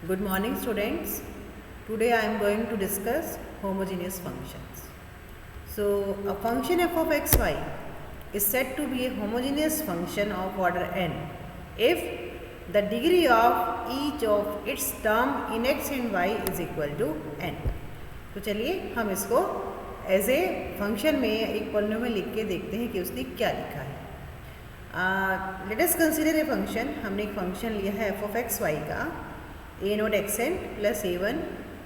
Good morning students. Today I am going to discuss homogeneous functions. So a function f of xy is said to be a homogeneous function of order n if the degree of each of its term in x and y is equal to n. तो चलिए हम इसको as a function में एक polynomial लिख के देखते हैं कि उसने क्या लिखा है। Late us consider a function. हमने एक फंक्शन लिया है एफ ऑफ एक्स वाई का a nought x n plus a one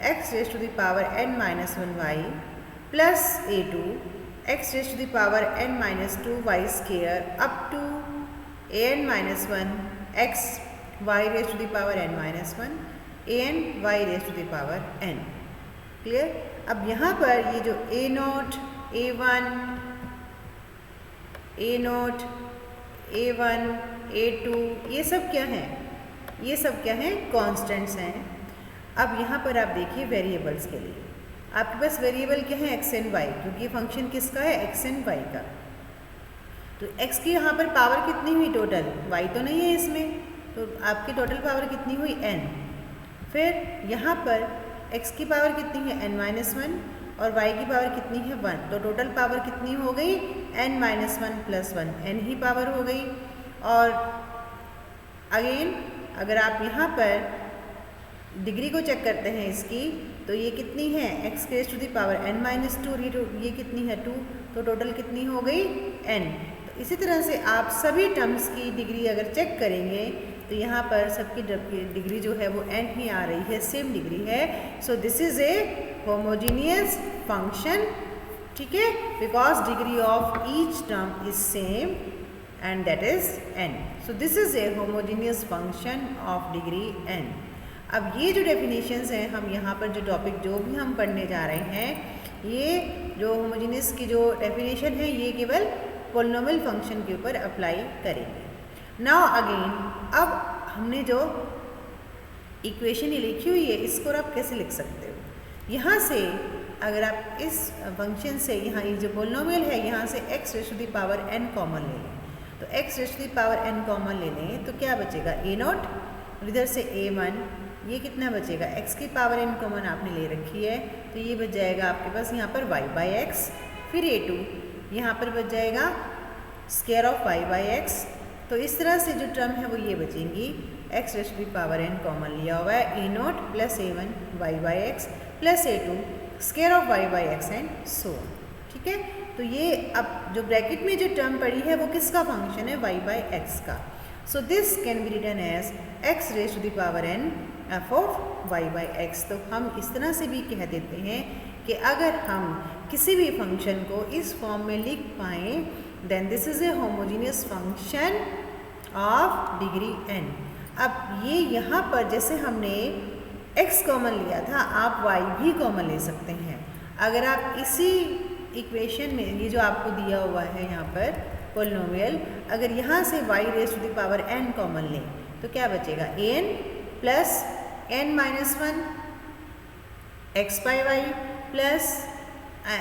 x raise to the power n minus one y plus a two x raise to the power n minus two y square up to a n minus one x y raise to the power n minus one a n y raise to the power n. Clear. अब यहाँ पर ये जो a nought a one a nought a one A to ये सब क्या है? ये सब क्या है? कॉन्स्टेंट्स हैं। अब यहाँ पर आप देखिए वेरिएबल्स के लिए आपके पास वेरिएबल क्या है? एक्स एंड वाई, क्योंकि ये फंक्शन किसका है? एक्स एंड वाई का। तो एक्स की यहाँ पर पावर कितनी हुई टोटल? वाई तो नहीं है इसमें, तो आपकी टोटल पावर कितनी हुई? एन। फिर यहाँ पर एक्स की पावर कितनी है? एन माइनस वन और वाई की पावर कितनी है? वन। तो टोटल पावर कितनी हो गई? N minus one plus one, n ही पावर हो गई। और अगेन अगर आप यहाँ पर डिग्री को चेक करते हैं इसकी, तो ये कितनी है? X raise to the power n minus two, ये कितनी है? टू। तो टोटल कितनी हो गई? एन। तो इसी तरह से आप सभी टर्म्स की डिग्री अगर चेक करेंगे तो यहाँ पर सबकी डिग्री जो है वो एन ही आ रही है, सेम डिग्री है। So this is a homogeneous function, ठीक है, because degree of each term is same and that is n. So this is a homogeneous function of degree n. अब ये जो डेफिनेशंस हैं, हम यहाँ पर जो टॉपिक जो भी हम पढ़ने जा रहे हैं, ये जो होमोजेनियस की जो डेफिनेशन है ये केवल पॉलिनोमियल फंक्शन के ऊपर अप्लाई करेंगे। नाउ अगेन अब हमने जो इक्वेशन ये लिखी हुई है इसको आप कैसे लिख सकते हो? यहाँ से अगर आप इस फंक्शन से यहाँ ये जो पॉलिनोमियल है यहाँ से x raise to the power n common ले लें, तो x raise to the power n common ले लें तो क्या बचेगा? ए नोट, इधर से ए वन, ये कितना बचेगा? x की पावर n कॉमन आपने ले रखी है तो ये बच जाएगा आपके पास यहाँ पर y बाई एक्स, फिर ए टू यहाँ पर बच जाएगा square of y by x. तो इस तरह से जो टर्म है वो ये बचेंगी, x raise to the power n common लिया हुआ है, a nought plus a one y by x plus a two square of y by x and so on. ठीक है, तो ये अब जो ब्रैकेट में जो टर्म पड़ी है वो किसका फंक्शन है? y बाई एक्स का। So this can be written as x raise to the power n f of y by x. तो हम इस तरह से भी कह देते हैं कि अगर हम किसी भी फंक्शन को इस फॉर्म में लिख पाएँ then this is a homogeneous function of degree n। अब ये यहाँ पर जैसे हमने x कॉमन लिया था, आप y भी कॉमन ले सकते हैं। अगर आप इसी इक्वेशन में ये जो आपको दिया हुआ है यहाँ पर पॉलिनोमियल, अगर यहाँ से y raise to the power n common लें तो क्या बचेगा? A n plus n minus one x by y plus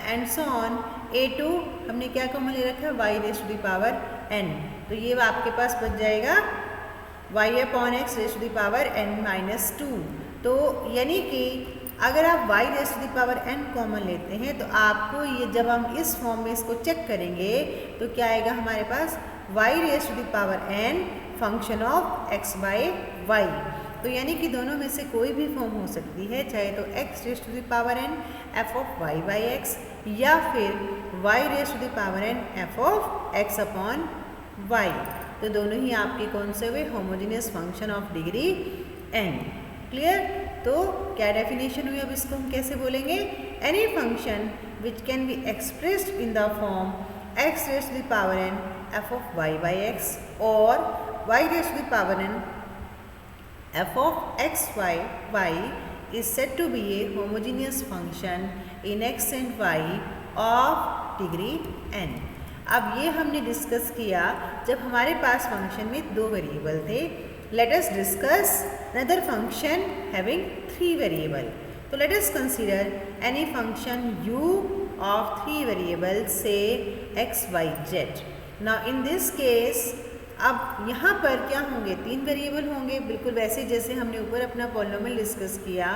and so on a two हमने क्या कॉमन ले रखा है? y raise to the power n। तो ये आपके पास बच जाएगा y upon x raise to the power n minus two. तो यानी कि अगर आप y raise to the power n common लेते हैं तो आपको ये जब हम इस फॉर्म में इसको चेक करेंगे तो क्या आएगा हमारे पास? y raise to the power n function of x by y. तो यानी कि दोनों में से कोई भी फॉर्म हो सकती है, चाहे तो x raise to the power n f of y by x या फिर y raise to the power n f of x upon y। तो दोनों ही आपके कौन से हुए? Homogeneous function of degree n। Clear. तो क्या डेफिनेशन हुई? अब इसको हम कैसे बोलेंगे? Any function which can be expressed in the form x raise to the power n f of y by x और y raise to the power n f of x y y is said to be a homogeneous function in x and y of degree n। अब ये हमने discuss किया जब हमारे पास function में दो variable थे। Let us discuss another function having three variable. So let us consider any function u of three variables, say x, y, z. Now in this case अब यहाँ पर क्या होंगे, 3 वेरिएबल होंगे, बिल्कुल वैसे जैसे हमने ऊपर अपना पॉलिनोमियल डिस्कस किया।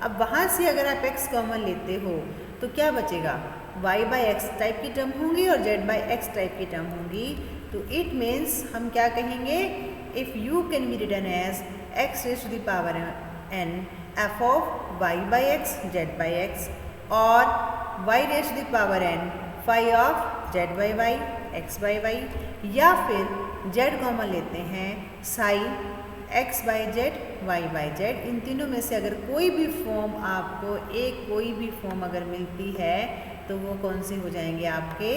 अब वहाँ से अगर आप x कॉमन लेते हो तो क्या बचेगा, y बाई एक्स टाइप की टर्म होंगी और z बाई एक्स टाइप की टर्म होंगी। तो इट मीन्स हम क्या कहेंगे, if u can be written as x raise to the power n f of y by x z by x और y raise to the power n phi of z by y x by y, या फिर z common लेते हैं sine x by z y by z. इन तीनों में से अगर कोई भी फॉर्म आपको कोई भी फॉर्म अगर मिलती है तो वो कौन से हो जाएंगे, आपके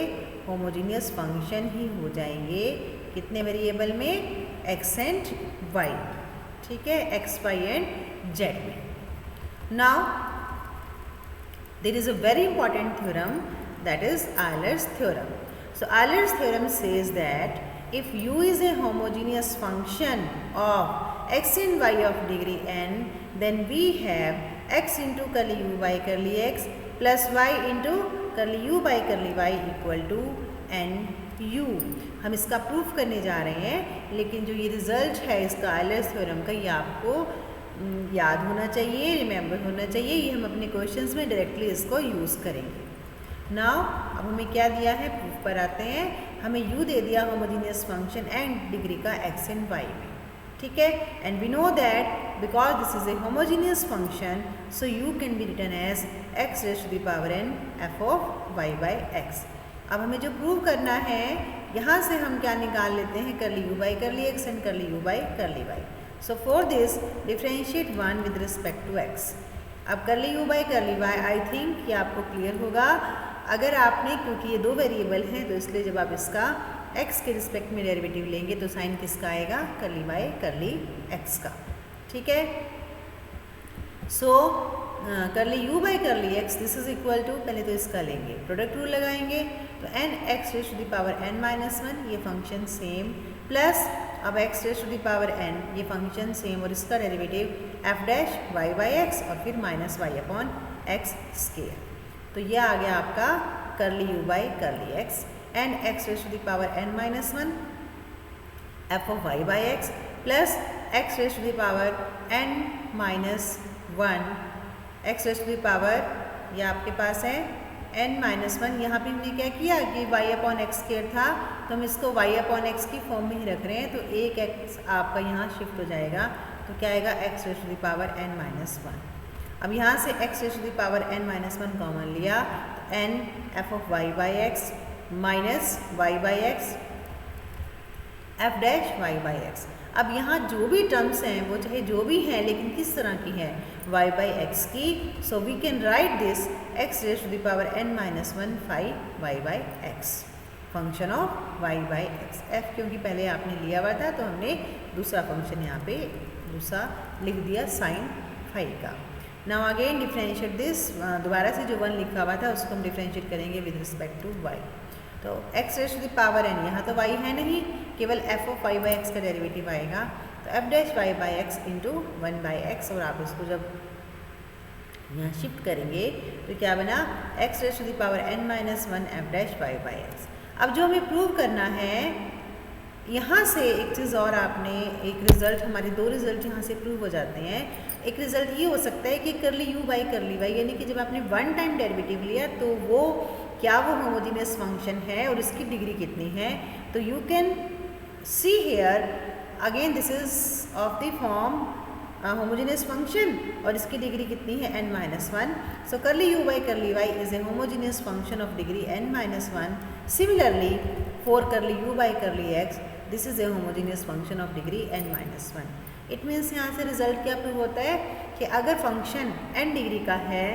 होमोजीनियस फंक्शन ही हो जाएंगे। कितने वेरिएबल में, x एंड y, ठीक है, x y एंड z में। Now there is a very important theorem, that is Euler's theorem. So Euler's theorem says that if u is a homogeneous function of x and y of degree n, then we have x into curly u by curly x plus y into curly u by curly y equal to n u। हम इसका proof करने जा रहे हैं, लेकिन जो ये result है इसका Euler's theorem का, ये आपको याद होना चाहिए, रिमेंबर होना चाहिए। ये हम अपने क्वेश्चंस में डायरेक्टली इसको यूज़ करेंगे। नाउ अब हमें क्या दिया है, प्रूफ पर आते हैं। हमें u दे दिया होमोजीनियस फंक्शन एंड डिग्री का x एंड y में, ठीक है। And we know that because this is a homogeneous function, so u can be written as x raise to the power n f of y by x। अब हमें जो prove करना है, यहाँ से हम क्या निकाल लेते हैं, curly u by curly x and curly u by curly y। So for this differentiate one with respect to x। अब curly u by curly y, I think ये आपको क्लियर होगा। अगर आपने, क्योंकि ये 2 वेरिएबल हैं तो इसलिए जब आप इसका x के रिस्पेक्ट में डेरिवेटिव लेंगे तो साइन किसका आएगा, करली बाई करली x का, ठीक है। So curly u by curly x this is equal to, पहले तो इसका लेंगे, प्रोडक्ट रूल लगाएंगे तो n x raise to the power n minus 1, ये फंक्शन सेम, प्लस अब x raise to the power n, ये फंक्शन सेम, और इसका derivative f dash y by x और फिर minus y upon x square. तो ये आ गया आपका curly u by curly x and x raise to the power n minus 1 f of y by x plus x raise to the power n minus 1 x raise to the power, ये आपके पास है n minus 1। यहाँ पे हमने क्या किया कि y upon x square था तो हम इसको y अपॉन x की फॉर्म में ही रख रहे हैं, तो एक x आपका यहाँ शिफ्ट हो जाएगा, तो क्या आएगा x raise to the power n minus 1। अब यहाँ से x raise to the power n minus 1 common लिया तो n f of y by x minus y by x f dash y by x. अब यहाँ जो भी टर्म्स हैं वो चाहे जो भी हैं, लेकिन किस तरह की है, y बाई एक्स की। So we can write this x raise to the power n minus 1 five y by x, function of y by x. f क्योंकि पहले आपने लिया हुआ था तो हमने दूसरा फंक्शन यहाँ पे दूसरा लिख दिया साइन फाइव का। नाउ अगेन डिफ्रेंशिएट दिस, दोबारा से जो 1 लिखा हुआ था उसको हम डिफ्रेंशिएट करेंगे विद रिस्पेक्ट टू y। तो x raise to the power n, यहाँ तो y है नहीं, केवल f of y by x का डेरिवेटिव आएगा, तो f dash y by x into 1 by x, और आप इसको जब यहाँ शिफ्ट करेंगे तो क्या बना, x raise to the power n minus 1 f dash y by x. अब जो हमें प्रूव करना है, यहाँ से एक चीज़ और, आपने एक रिज़ल्ट, हमारे 2 रिज़ल्ट यहाँ से प्रूव हो जाते हैं। एक रिज़ल्ट ये हो सकता है कि करली u बाई करली y, यानी कि जब आपने 1 टाइम डेरिवेटिव लिया तो वो क्या, वो होमोजीनियस फंक्शन है और इसकी डिग्री कितनी है। तो you can see here again this is of the form homogeneous function और इसकी डिग्री कितनी है, n minus 1। So curly u by curly y is a homogeneous function of degree n minus 1। Similarly for करली u by curly x this is a homogeneous function of degree n minus 1। It means यहाँ से result क्या prove होता है कि अगर function n degree का है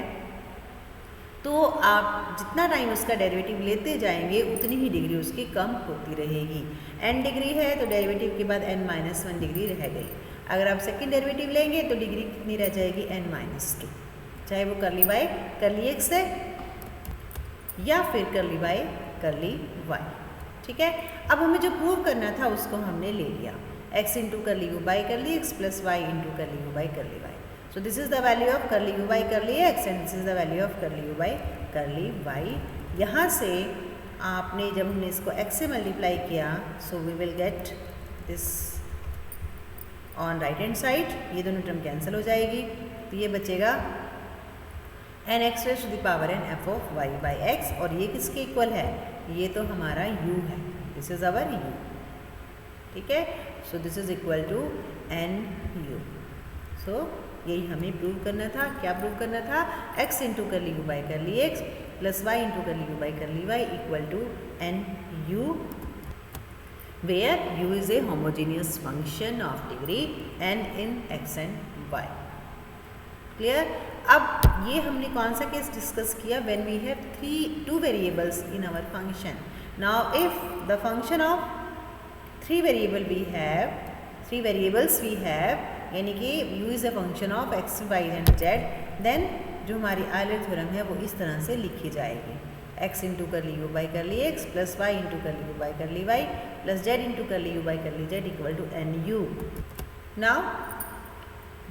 तो आप जितना टाइम उसका डेरिवेटिव लेते जाएंगे उतनी ही डिग्री उसकी कम होती रहेगी। n डिग्री है तो डेरिवेटिव के बाद n माइनस 1 डिग्री रह गई। अगर आप सेकंड डेरिवेटिव लेंगे तो डिग्री कितनी रह जाएगी, n माइनस 2, चाहे वो करली बाई करली x है या फिर करली बाई करली y, ठीक है। अब हमें जो प्रूव करना था उसको हमने ले लिया, x into curly u by curly x plus y into curly u by curly y। So this is the value of curly u by curly x and this is the value of curly u by curly y। यहाँ से आपने जब हमने इसको x से multiply किया, so we will get this on right hand side, ये दोनों टर्म कैंसिल हो जाएगी, तो ये बचेगा n x raise to the power n f of y by x, और ये किसके इक्वल है, ये तो हमारा u है, दिस इज अवर u, ठीक है। So this is equal to n u. So यही हमें प्रूव करना था। क्या प्रूव करना था, x into curly u by curly x plus y into curly u by curly y equal to n u, where u is a homogeneous function of degree n in x and y। Clear. अब ये हमने कौन सा case discuss किया, when we have two variables in our function. Now if the function of three variables we have, यानी कि u is a function of x, y and z, then जो हमारी आयलर थ्योरम है वो इस तरह से लिखी जाएगी, x into curly u by curly x plus y into curly u by curly y plus z into curly u by curly z equal to n u. Now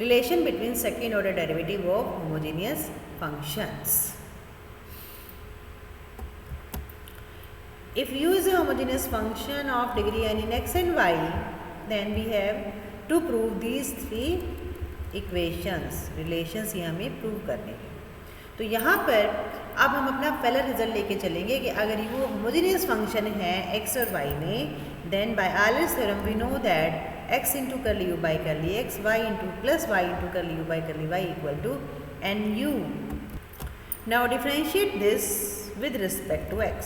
relation between second order derivative of homogeneous functions. If u is a homogeneous function of degree n in x and y, then we have to prove these three equations, relations ये हमें prove करने हैं। तो यहाँ पर अब हम अपना पहला रिजल्ट लेके चलेंगे कि अगर ये होमोजेनियस फंक्शन है x और y में, then by Euler's theorem we know that x into curly u by curly x, y into plus y into curly u by curly y equal to n u. Now differentiate this with respect to x,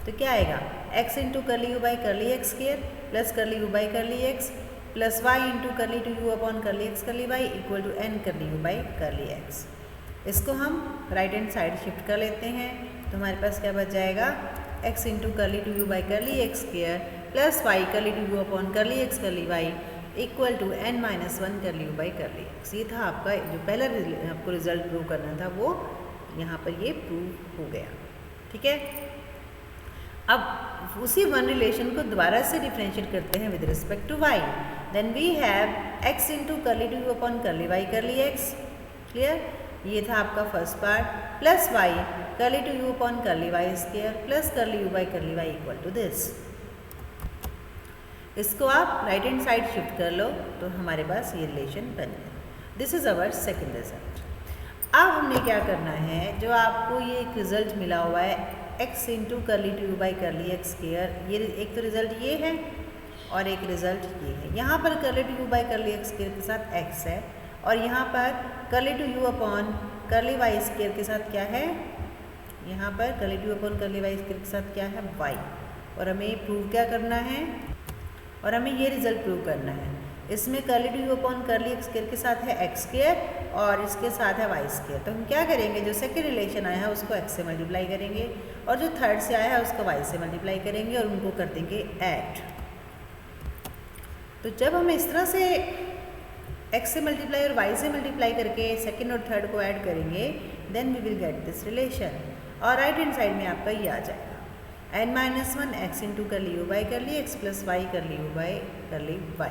तो क्या आएगा, x into curly u by curly x square plus कर ली u by curly x plus y into curly to u upon कर ली x curly y equal to n कर ली u by curly x। इसको हम right hand side shift कर लेते हैं, तो हमारे पास क्या बच जाएगा, x into curly to u by curly x square plus y curly to u upon कर ली x curly y equal to n minus 1 curly u by curly x। ये था आपका जो पहला आपको result prove करना था, वो यहाँ पर ये प्रूव हो गया, ठीक है। अब उसी वन रिलेशन को दोबारा से डिफ्रेंशिएट करते हैं with respect to y, then we have x into curly to u upon कर ली y curly x। Clear. ये था आपका first part, plus y curly to u upon कर ली y स्क्वायर प्लस कर ली u by curly y equal to this. इसको आप right hand side shift कर लो तो हमारे पास ये रिलेशन बन गया। This is our second result. अब हमने क्या करना है, जो आपको ये एक रिजल्ट मिला हुआ है x into curly to u by curly x square, ये एक तो रिजल्ट ये है और एक रिजल्ट ये है। यहाँ पर कर ली to u by curly x square के साथ x है, और यहाँ पर कर ली टू u अपॉन कर ली y स्क्वायर के साथ क्या है, यहाँ पर कर ली टू अपॉन कर ली y स्क्वायर के साथ क्या है, y। और हमें प्रूव क्या करना है, और हमें ये रिजल्ट प्रूव करना है। इसमें कर ली टू u अपॉन कर ली x स्क्वायर के साथ है x स्क्वायर और इसके साथ है y स्क्वायर। तो हम क्या करेंगे, जो सेकेंड रिलेशन आया है उसको x से मल्टीप्लाई करेंगे और जो थर्ड से आया है उसको y से मल्टीप्लाई करेंगे और उनको कर देंगे ऐड। तो जब हम इस तरह से x से मल्टीप्लाई और y से मल्टीप्लाई करके सेकेंड और थर्ड को ऐड करेंगे, then we will get this relation, और राइट हैंड साइड में आपका ये आ जाएगा n minus 1 x into curly u by curly x plus y curly u by curly y,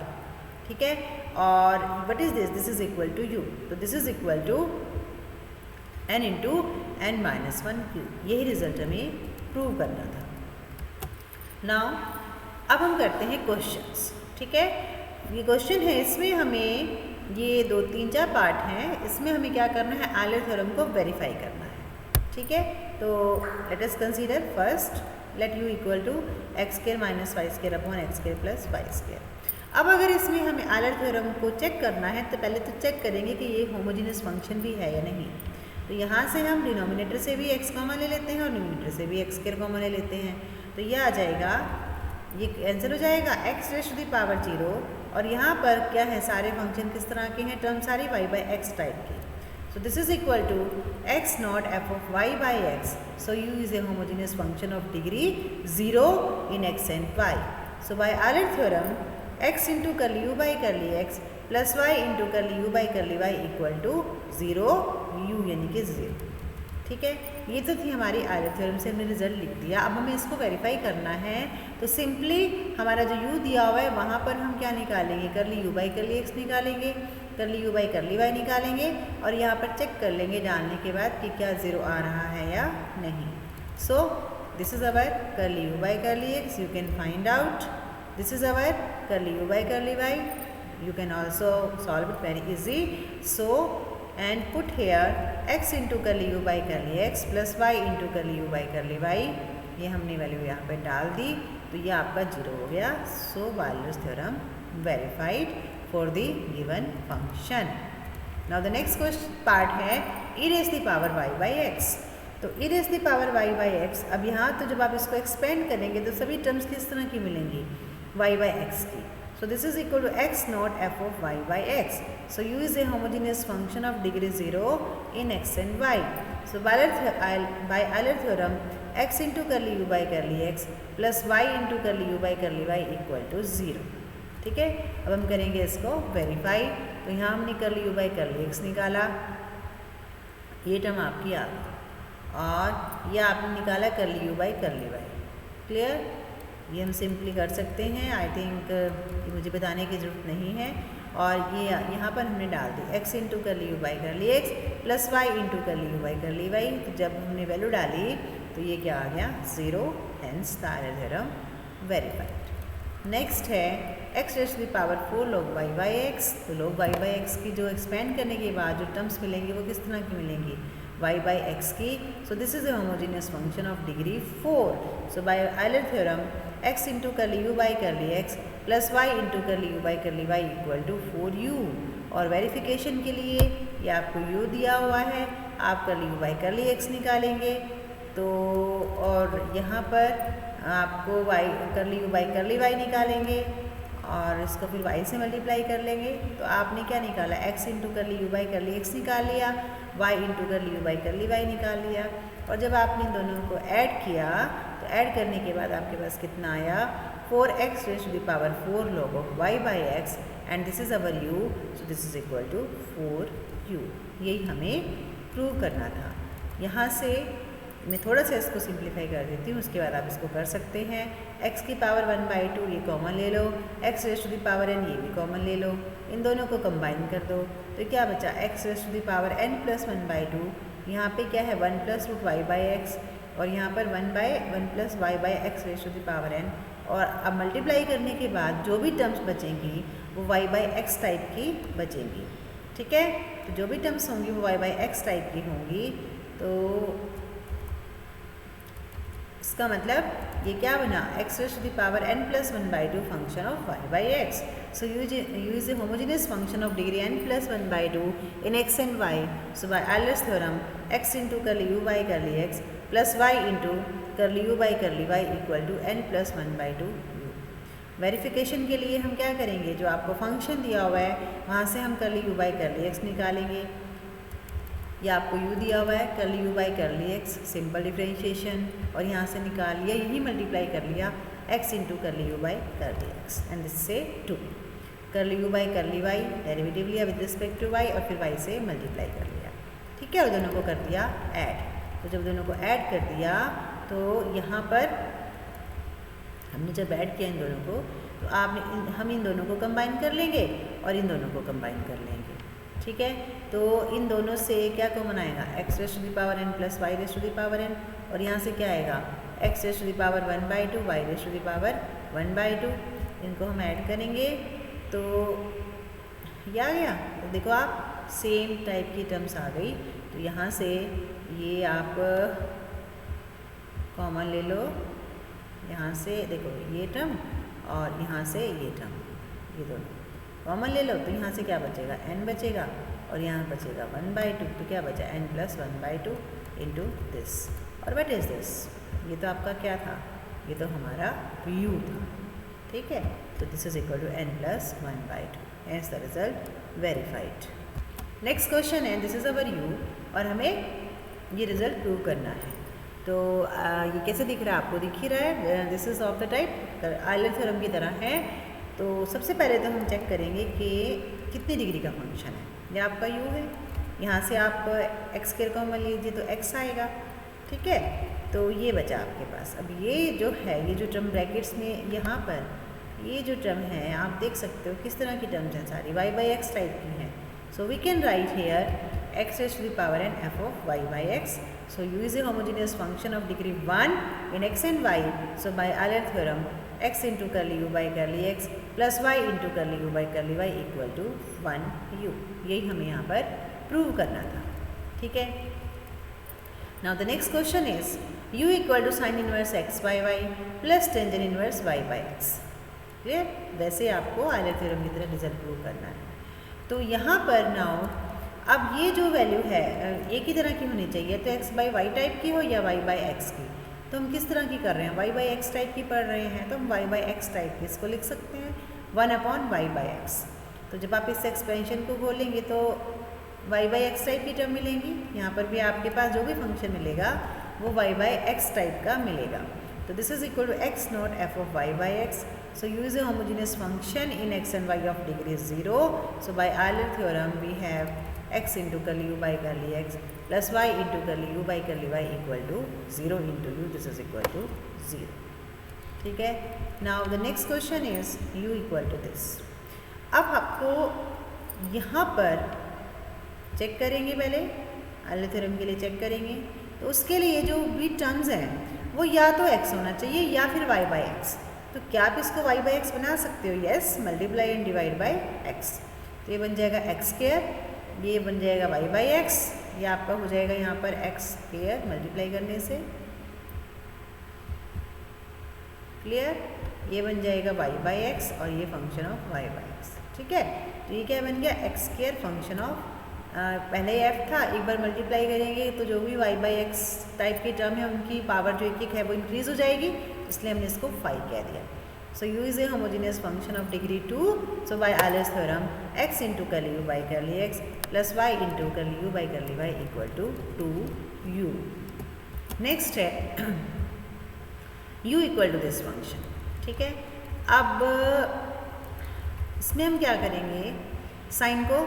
ठीक है। और what is this, this is equal to u, तो this is equal to n into n minus 1 q। यही result हमें prove करना था। Now अब हम करते हैं क्वेश्चंस, ठीक है। ये क्वेश्चन है, इसमें हमें ये 2, 3, 4 पार्ट हैं, इसमें हमें क्या करना है, आयलर थ्योरम को वेरीफाई करना है, ठीक है। तो let us consider first, let u equal to x square minus y square upon x square plus y square. अब अगर इसमें हमें आयलर थ्योरम को चेक करना है, तो पहले तो चेक करेंगे कि ये होमोजेनियस फंक्शन भी है या नहीं। तो यहाँ से हम डिनोमिनेटर से भी x कॉमन ले लेते हैं और न्यूमिनेटर से भी x स्क्वायर कॉमन ले लेते हैं, तो ये आ जाएगा, ये कैंसिल हो जाएगा, x raise to the power 0, और यहाँ पर क्या है, सारे फंक्शन किस तरह के हैं, टर्म सारी y बाई एक्स टाइप की। So this is equal to x naught f of y by x. So u is a homogeneous function of degree 0 in x and y. So by Euler theorem, x into curly u by curly x plus y into curly u by curly y equal to 0, u यानी कि 0, ठीक है। ये तो थी हमारी Euler theorem से हमने रिजल्ट लिख दिया। अब हमें इसको वेरीफाई करना है, तो सिंपली हमारा जो u दिया हुआ है वहाँ पर हम क्या निकालेंगे, करली u बाई करली x निकालेंगे, करली u बाई करली y निकालेंगे, और यहाँ पर चेक कर लेंगे डालने के बाद कि क्या 0 आ रहा है या नहीं। सो दिस इज़ अवर करली u by curly x, you can find out, this is our curly u by curly y. You can also solve it very easy. So and put here x into curly u by curly x plus y into curly u by curly y. ये हमने value यहाँ पे डाल दी तो ये आपका 0 हो गया. So Euler's theorem verified for the given function. Now the next question part है e raise the power y by x. तो e raise the power y by x, अब यहाँ तो जब आप इसको एक्सपेंड करेंगे तो सभी टर्म्स किस तरह की मिलेंगी, y by x की. So this is equal to x naught f of y by x. So u is a homogeneous function of degree 0 in x and y. So by Euler theorem x into curly u by curly x plus y into curly u by curly y equal to 0. ठीक है, अब हम करेंगे इसको verify. तो यहाँ हमने curly u by curly x निकाला, ये टर्म आपकी आ गई, और ये आपने निकाला curly u by curly y. Clear, ये हम सिंपली कर सकते हैं. आई थिंक मुझे बताने की ज़रूरत नहीं है. और ये यहाँ पर हमने डाल दी x into curly u by curly x plus y into curly u by curly y. तो जब हमने वैल्यू डाली तो ये क्या आ गया, 0. Hence the Euler theorem verified. Next है x raise to the power 4 log y by x. तो log y by x की जो एक्सपेंड करने के बाद जो टर्म्स मिलेंगी वो किस तरह की मिलेंगी, y by x की. सो this is a homogeneous function of degree 4. So by Euler theorem x into curly u by curly x plus y into curly u by curly y equal to 4u. और verification के लिए ये आपको u दिया हुआ है, आप curly u by curly x निकालेंगे तो, और यहाँ पर आपको y curly u by curly y निकालेंगे और इसको फिर y से मल्टीप्लाई कर लेंगे. तो आपने क्या निकाला, x into curly u by curly x निकाल लिया, y into curly u by curly y निकाल लिया. और जब आपने दोनों को ऐड किया तो ऐड करने के बाद आपके पास कितना आया, 4x raise to the power 4 log of y by x and this is our u. So this is equal to 4u. यही हमें प्रूव करना था. यहाँ से मैं थोड़ा सा इसको सिंप्लीफाई कर देती हूँ, उसके बाद आप इसको कर सकते हैं. x की पावर 1/2 ये कॉमन ले लो, x raise to the power n ये भी कॉमन ले लो, इन दोनों को कंबाइन कर दो तो क्या बचा, x raise to the power n plus 1/2. यहाँ पे क्या है 1 plus root y by x, और यहाँ पर 1 plus y by x raise to the power n. और अब मल्टीप्लाई करने के बाद जो भी टर्म्स बचेंगी वो y बाई एक्स टाइप की बचेंगी. ठीक है, तो जो भी टर्म्स होंगी वो y बाई एक्स टाइप की होंगी. तो इसका मतलब ये क्या बना, x raise to the power n plus 1/2 function of y by x. So u is a homogeneous function of degree n plus 1/2 in x and y. So by Euler's theorem x into curly u by curly x plus y into curly u by curly y equal to n plus 1/2 u. Verification के लिए हम क्या करेंगे, जो आपको function दिया हुआ है वहाँ से हम करली u बाई करली x निकालेंगे. या आपको u दिया हुआ है करली u by curly x, simple differentiation, और यहाँ से निकाल लिया, यही मल्टीप्लाई कर लिया x into curly u by curly x and this से 2. करली u by curly y derivative लिया विद रिस्पेक्ट टू y और फिर y से मल्टीप्लाई कर लिया. ठीक है, और दोनों को कर दिया ऐड. तो जब दोनों को ऐड कर दिया तो यहाँ पर हमने जब ऐड किया इन दोनों को तो हम इन दोनों को कंबाइन कर लेंगे और इन दोनों को कंबाइन कर लेंगे. ठीक है, तो इन दोनों से क्या कॉमन आएगा, x raise to the power n plus y raise to the power n, और यहाँ से क्या आएगा x raise to the power 1/2 y raise to the power 1/2. इनको हम ऐड करेंगे तो ये आ गया. तो देखो आप सेम टाइप की टर्म्स आ गई. तो यहाँ से ये आप कॉमन ले लो, यहाँ से देखो ये टर्म और यहाँ से ये टर्म, ये दोनों कॉमन ले लो. तो यहाँ से क्या बचेगा, n बचेगा, और यहाँ बचेगा 1/2. तो क्या बचा, n प्लस 1/2 इंटू दिस. और व्हाट इज़ दिस, ये तो आपका क्या था, ये तो हमारा u था. ठीक है, तो this is equal to n plus 1/2. Hence the result verified. Next question है, दिस इज़ अवर u और हमें ये रिजल्ट प्रूव करना है. तो ये कैसे दिख रहा है, आपको दिख ही रहा है. This is of the type Euler theorem की तरह है. तो सबसे पहले तो हम चेक करेंगे कि कितनी डिग्री का फंक्शन है. ये आपका u है, यहाँ से आप x स्क्वायर कॉमन लीजिए तो x आएगा. ठीक है, तो ये बचा आपके पास. अब ये जो है, ये जो टर्म ब्रैकेट्स में यहाँ पर ये जो टर्म है आप देख सकते हो किस तरह की टर्म्स हैं, सारी y बाई एक्स टाइप की हैं. So we can write here x raise to the power n f of y by x. So u is a homogeneous function of degree 1 in x and y. So by Euler theorem x into curly u by curly x plus y into curly u by curly y equal to 1u। यही हमें यहाँ पर prove करना था। ठीक है, now the next question is u equal to sine inverse x by y plus tangent inverse y by x. Clear, वैसे आपको आयलर थ्योरम की तरह रिजल्ट प्रूव करना है। तो यहाँ पर नाउ अब ये जो वैल्यू है एक ही तरह की होनी चाहिए, तो x बाई वाई टाइप की हो या y बाई एक्स की। तो हम किस तरह की कर रहे हैं, y बाई एक्स टाइप की पढ़ रहे हैं, तो हम y बाई एक्स टाइप की इसको लिख सकते हैं 1/y बाई एक्स। तो जब आप इस एक्सपेंशन को खोलेंगे तो y बाई एक्स टाइप की टर्म मिलेंगी। यहाँ पर भी आपके पास जो भी फंक्शन मिलेगा वो y बाई एक्स टाइप का मिलेगा। तो this is equal to x naught f of y by x. So u is a homogeneous function in x and y of degree 0. So by Euler theorem we have x into curly u by curly x plus y into curly u by curly y equal to 0 into u. This is equal to 0. ठीक है, now the next question is u equal to this. अब आपको यहाँ पर check करेंगे, पहले Euler theorem के लिए चेक करेंगे। तो उसके लिए जो भी टर्म्स हैं वो या तो x होना चाहिए या फिर y बाई एक्स। तो क्या आप इसको y बाई एक्स बना सकते हो? Yes, multiply and divide by x। तो ये बन जाएगा एक्स स्क्वायर, ये बन जाएगा y बाई एक्स, ये आपका हो जाएगा यहाँ पर एक्स स्क्वायर मल्टीप्लाई करने से। क्लियर, ये बन जाएगा y बाई एक्स और ये function of y by x. ठीक है, तो ये क्या बन गया, एक्स स्क्वायर फंक्शन ऑफ पहले f था, एक बार मल्टीप्लाई करेंगे तो जो भी y बाई एक्स टाइप की टर्म है उनकी पावर जो एक है वो इंक्रीज हो जाएगी, इसलिए हमने इसको 5 कह दिया। So u is a homogeneous function of degree 2। So by Euler's theorem x into curly u by curly x plus y into curly u by curly y equal to 2u। Next है u equal to this function. ठीक है, अब इसमें हम क्या करेंगे, sign को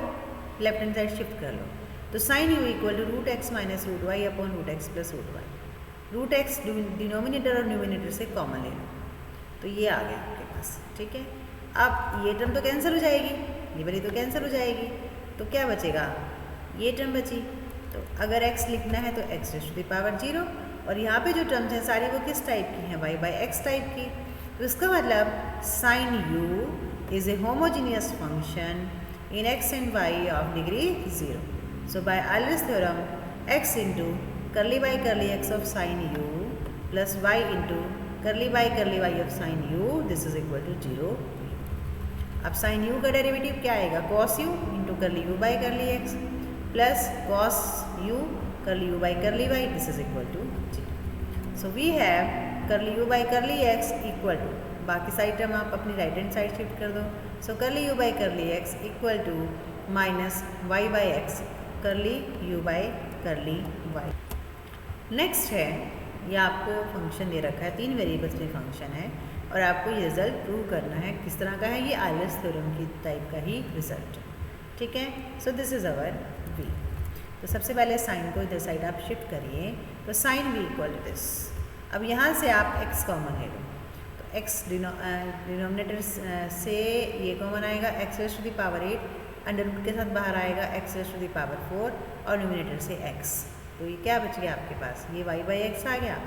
left hand side shift कर लो। तो sine u equal to root x minus root y upon root x plus root y. Root x denominator और न्यूमिनेटर से कॉमन ले लो, तो ये आ गया आपके पास। ठीक है, अब ये टर्म तो कैंसिल हो जाएगी, ये वाली तो कैंसिल हो जाएगी, तो क्या बचेगा, ये टर्म बची। तो अगर x लिखना है तो x टू द पावर 0, और यहाँ पे जो टर्म्स हैं सारी वो किस टाइप की हैं, y बाई एक्स टाइप की। तो इसका मतलब sine u is a homogeneous function in x and y of degree 0. So by Euler's theorem, x into curly by curly x of sin u plus y into curly by curly y of sin u, this is equal to 0. अब sin u का derivative क्या आएगा, cos u into curly u by curly x plus cos u curly u by curly y, this is equal to 0. So we have curly u by curly x equal to, बाकी side term आप अपनी right hand side shift कर दो। So curly u by curly x equal to minus y by x curly u by curly y. Next है, ये आपको function दे रखा है, 3 वेरिएबल्स में फंक्शन है और आपको ये रिजल्ट प्रूव करना है। किस तरह का है, ये आयलर्स थ्योरम की टाइप का ही रिजल्ट है। ठीक है, so this is our v। तो सबसे पहले साइन को इधर साइड आप शिफ्ट करिए, तो sine v equal to this. अब यहाँ से आप x कॉमन ले लो, x डिनोमिनेटर से ये कॉमन आएगा, x raise to the power 8, under root के साथ बाहर आएगा x raise to the power 4 और न्यूमिनेटर से x। तो ये क्या बच गया आपके पास, ये y बाई एक्स आ गया,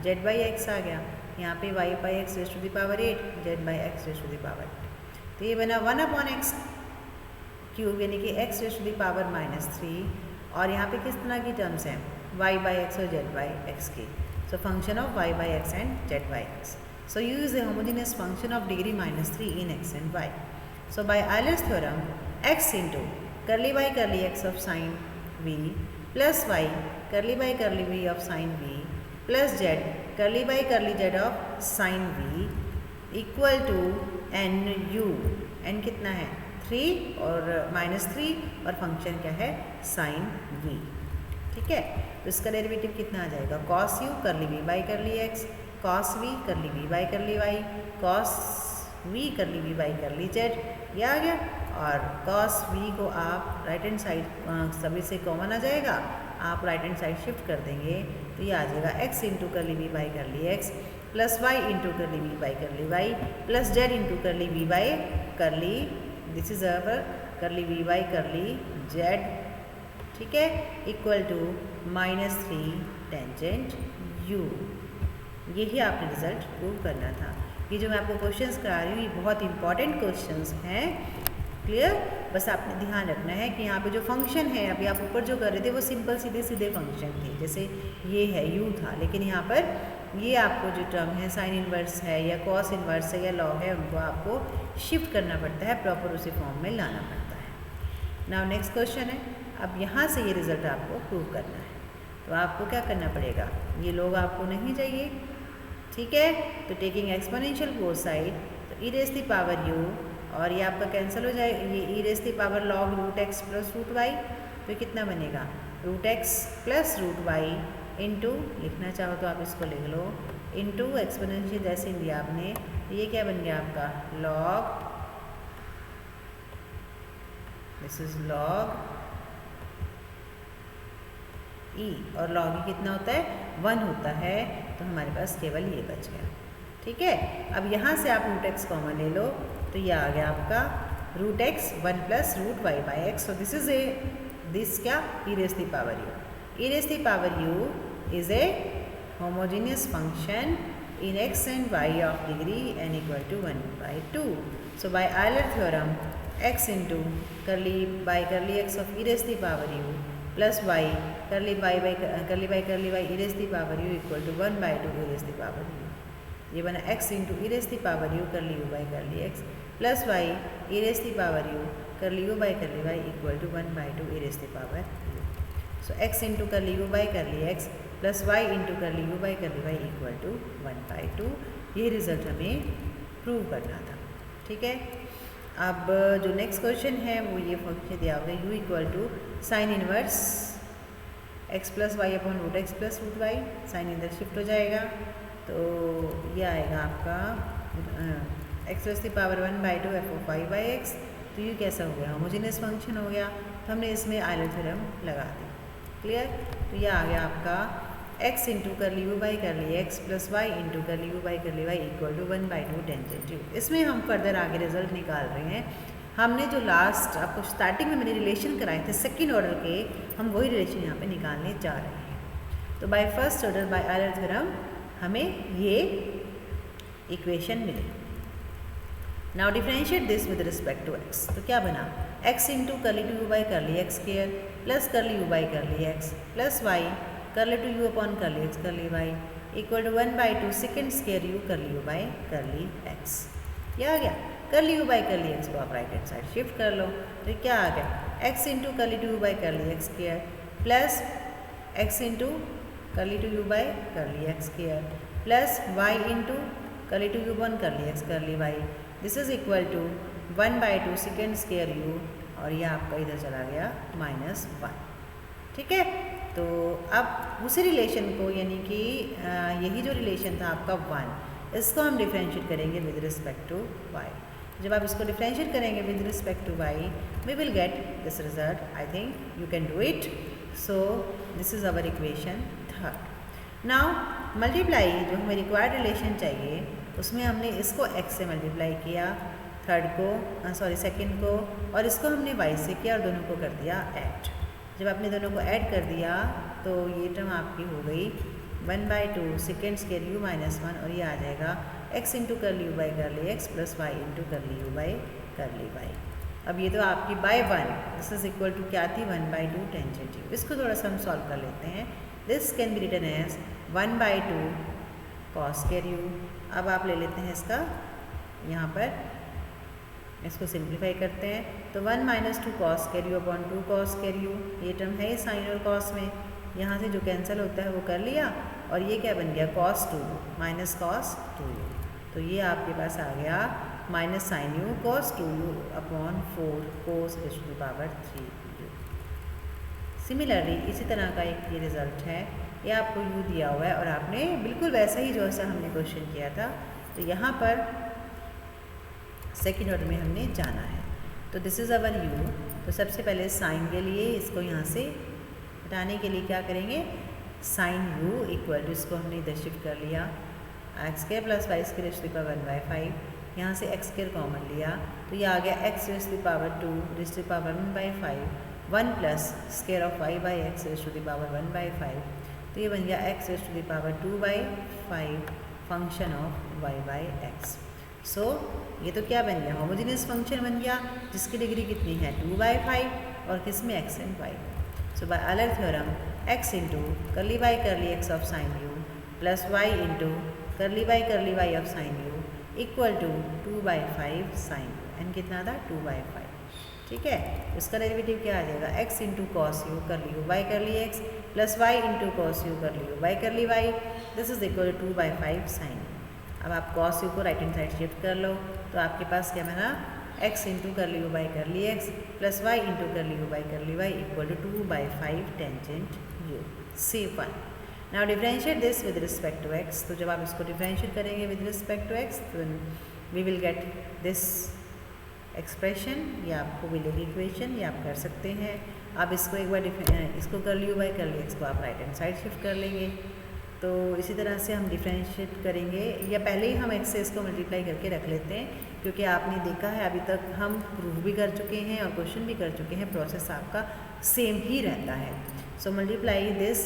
z बाई एक्स आ गया, यहाँ पे y by x raise to the power 8, z by x raise to the power 8। तो ये बना 1 अपॉन एक्स क्यूब, यानी कि x raise to the power -3। और यहाँ पे किस तरह की टर्म्स हैं, y बाई एक्स और z बाई एक्स की। So function of y by x and z by x. So u is a homogeneous function of degree -3 in x and y. So by Euler's theorem, x into curly by curly x of sin v plus y curly by curly v of sin v plus z curly by curly z of sin v equal to nu। n कितना है, 3 और -3 और function क्या है, sin v। ठीक है, तो इसका डेरिवेटिव कितना आ जाएगा, cos u curly v by curly x cos v करली v by curly y cos v करली v बाई करली z, ये आ गया। और cos v को आप राइट हैंड साइड सभी से कॉमन आ जाएगा, आप राइट हैंड साइड शिफ्ट कर देंगे तो ये आ जाएगा x इंटू करली v by curly x plus y into करली v by curly y plus z into करली v बाई करली, दिस इज अवर करली v बाई करली z। ठीक है, इक्वल टू -3 टेंजेंट u। यही आपने रिजल्ट प्रूव करना था। ये जो मैं आपको क्वेश्चंस करा रही हूँ ये बहुत इंपॉर्टेंट क्वेश्चंस हैं। क्लियर? बस आपने ध्यान रखना है कि यहाँ पे जो फंक्शन है अभी आप ऊपर जो कर रहे थे वो सिंपल सीधे सीधे फंक्शन थे, जैसे ये है u था, लेकिन यहाँ पर ये आपको जो टर्म है साइन इन्वर्स है या कॉस इन्वर्स है या लॉग है उनको आपको शिफ्ट करना पड़ता है, प्रॉपर उसी फॉर्म में लाना पड़ता है। नाउ नेक्स्ट क्वेश्चन है, अब यहाँ से ये रिजल्ट आपको प्रूव करना है, तो आपको क्या करना पड़ेगा, ये लोग आपको नहीं चाहिए, ठीक है। तो टेकिंग एक्सपोनेंशियल बोथ साइड, तो e raise the power u और ये आपका कैंसिल हो जाएगा, ये e raise the power log root x plus root y, तो कितना बनेगा root x plus root y into, लिखना चाहो तो आप इसको लिख लो, इंटू एक्सपोनेंशियल जैसे दिया आपने, ये क्या बन गया आपका लॉग, दिस इज लॉग ई, और लॉग ई कितना होता है 1 होता है, तो हमारे पास केवल ये बच गया, ठीक है। अब यहाँ से आप रूट एक्स कॉमन ले लो, तो ये आ गया आपका root x 1 plus root y by x, so this is a this क्या e raise the power u, e raise the power u is a homogeneous function in x and y of degree n equal to 1 by 2. So by Euler theorem, x into curly by curly x of e raised to the power u plus y curly by curly y e raised to the power u equal to 1 by 2 e raised to the power u. ये बना x into e raised to the power u curly u by curly x plus y e raised to the power u curly u by curly y equal to 1 by 2 e raised to the power u. So x into curly u by curly x plus y into curly u by curly y equal to 1 by 2, ये result हमें prove करना था, ठीक है। अब जो next question है वो ये फंक्शन दिया हुआ है u equal to sine inverse x plus y upon root x plus root y, sine इधर शिफ्ट हो जाएगा, तो ये आएगा आपका x plus the power 1 by 2 f of y by x, तो ये कैसा हो गया होमोजेनियस फंक्शन हो गया, तो हमने इसमें आयलर थ्योरम लगा दी, क्लियर। तो ये आ गया आपका x into curly u by curly x plus y into curly u by curly y equal to 1 by 2 tangent u। इसमें हम फर्दर आगे रिजल्ट निकाल रहे हैं, हमने जो लास्ट आपको स्टार्टिंग में मैंने रिलेशन कराए थे सेकंड ऑर्डर के, हम वही रिलेशन यहाँ पे निकालने जा रहे हैं। तो by first order by Euler theorem हमें ये इक्वेशन मिले। Now differentiate this with respect to x, तो क्या बना x into curly two u by curly x square plus curly u by curly x plus y curly two u upon curly x curly y equal to 1 by 2 second square u curly u by curly x, ये आ गया। करली u by curly x को आप right hand side shift कर लो, तो क्या आ गया x into curly two u by curly x square plus x into curly two u by curly x square plus y into curly two u upon curly x curly y, this is equal to 1 by 2 second square u, और ये आपका इधर चला गया -1, ठीक है। तो अब उसी रिलेशन को यानी कि यही जो रिलेशन था आपका 1, इसको हम डिफरेंशिएट करेंगे विद रिस्पेक्ट टू y। जब आप इसको डिफरेंशिएट करेंगे with respect to y, we will get this result, I think you can do it. So this is our equation third. Now multiply, जो हमें रिक्वायर्ड रिलेशन चाहिए उसमें हमने इसको x से मल्टीप्लाई किया, थर्ड को सेकंड को, और इसको हमने y से किया और दोनों को कर दिया ऐड। जब आपने दोनों को ऐड कर दिया तो ये टर्म आपकी हो गई 1 by 2 second square u minus 1, और ये आ जाएगा x into curly u by curly x plus y into curly u by curly y। अब ये तो आपकी by 1, this is equal to क्या थी 1 बाई 2 टेंजेंट u। इसको थोड़ा सा हम सॉल्व कर लेते हैं। This can be written as 1 by 2 cos square u। अब आप ले लेते हैं इसका, यहाँ पर इसको सिंप्लीफाई करते हैं, तो 1 minus 2 cos square u upon 2 cos square u, ये टर्म है साइन और कॉस में, यहाँ से जो कैंसिल होता है वो कर लिया, और ये क्या बन गया cos 2 माइनस कॉस 2u, तो ये आपके पास आ गया minus sine u cos 2u upon 4 cos raise to the power 3u। Similarly इसी तरह का एक ये रिज़ल्ट है, ये आपको u दिया हुआ है और आपने बिल्कुल वैसा ही जो सा हमने क्वेश्चन किया था, तो यहाँ पर सेकेंड ऑर्डर में हमने जाना है। तो दिस इज़ अवर u, तो सबसे पहले साइन के लिए इसको यहाँ से हटाने के लिए क्या करेंगे, साइन u इक्वल टू, इसको हमने इधर शिफ्ट कर लिया x square plus y square raise to the power 1/5, यहाँ से एक्स स्क्वायर कॉमन लिया, तो ये आ गया x raise to the power 2 raise to the power 1/5 1 plus square of y by x raise to the power 1/5, तो ये बन गया x raise to the power 2/5 function of y by x. So ये तो क्या बन गया, होमोजेनियस फंक्शन बन गया जिसकी डिग्री कितनी है 2/5 और किस में x and y। So by Euler theorem x into curly by curly x of sine u plus y into curly by of sine u equal to 2/5 sine u। And कितना था 2/5। ठीक है, इसका डेरिवेटिव क्या आ जाएगा x into cos u curly y curly x plus y into cos u curly y curly y, this is equal to 2/5 sine. अब आप cos u को राइट हैंड साइड शिफ्ट कर लो तो आपके पास क्या बना x into curly y curly x plus y into curly y curly y equal to 2/5 tangent u। C one. Now differentiate this with respect to x। तो जब आप इसको डिफरेंशिएट करेंगे with respect to x तो we will get this expression, या आपको मिलेगी equation, या आप कर सकते हैं। आप इसको एक बार इसको कर ली y कर ली x को आप राइट हैंड साइड शिफ्ट कर लेंगे। तो इसी तरह से हम डिफरेंशिएट करेंगे, या पहले ही हम x से इसको मल्टीप्लाई करके रख लेते हैं क्योंकि आपने देखा है अभी तक हम प्रूव भी कर चुके हैं और क्वेश्चन भी कर चुके हैं, प्रोसेस आपका सेम ही रहता है। सो मल्टीप्लाई दिस,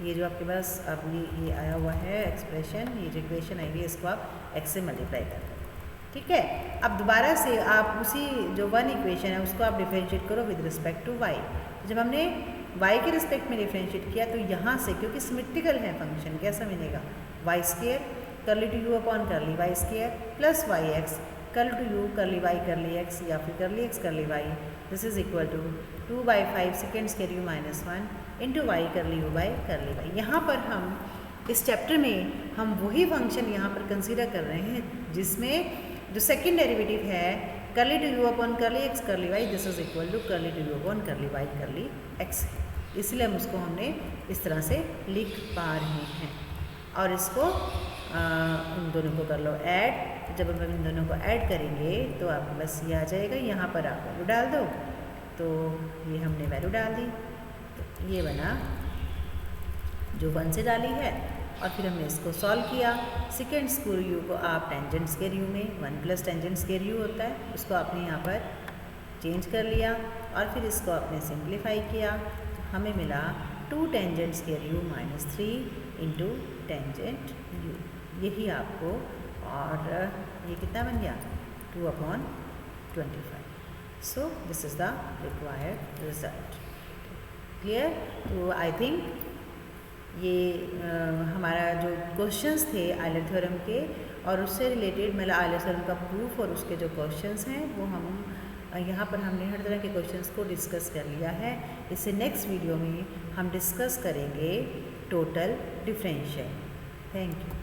ये जो आपके पास अपनी ये आया हुआ है एक्सप्रेशन, ये जो इक्वेशन आई हुई है इसको आप x से मल्टीप्लाई कर दो। ठीक है, अब दोबारा से आप उसी जो वन इक्वेशन है उसको आप डिफरेंशिएट करो विद रिस्पेक्ट टू y। जब हमने y के रिस्पेक्ट में डिफरेंशिएट किया तो यहाँ से क्योंकि सिमेट्रिकल है फंक्शन, कैसा मिलेगा y square curly two u upon curly y square plus y x curly two u curly y करली x या फिर करली x curly y, this is equal to 2/5 second square u minus 1 into y curly u by curly y। यहाँ पर हम इस chapter में हम वही फंक्शन यहाँ पर कंसिडर कर रहे हैं जिसमें जो सेकेंड डेरिवेटिव है curly two u upon curly x curly y, this is equal to curly two u upon curly y curly x है। इसलिए हम उसको हमने इस तरह से लिख पा रहे हैं। और इसको उन दोनों को कर लो ऐड। जब हम इन दोनों को ऐड करेंगे तो आपके बस ये आ जाएगा, यहाँ पर आप वैल्यू डाल दो, तो ये हमने वैल्यू डाल दी, तो ये बना जो 1 से डाली है। और फिर हमने इसको सॉल्व किया, सेकेंड स्क्वायर यू को आप टेंजेंट स्क्वायर यू में 1 प्लस टेंजेंट स्क्वायर यू होता है उसको आपने यहाँ पर चेंज कर लिया और फिर इसको आपने सिंप्लीफाई किया, तो हमें मिला 2 tangent square u minus 3 into tangent you. यही आपको, और ये कितना बन गया 2/25। सो this is the required result. Clear? तो आई थिंक ये हमारा जो क्वेश्चंस थे आयलर थ्योरम के और उससे रिलेटेड मतलब आयलर थ्योरम का प्रूफ और उसके जो क्वेश्चंस हैं वो हम यहाँ पर हमने हर तरह के क्वेश्चंस को डिस्कस कर लिया है। इससे नेक्स्ट वीडियो में हम डिस्कस करेंगे टोटल डिफरेंशियल। Thank you.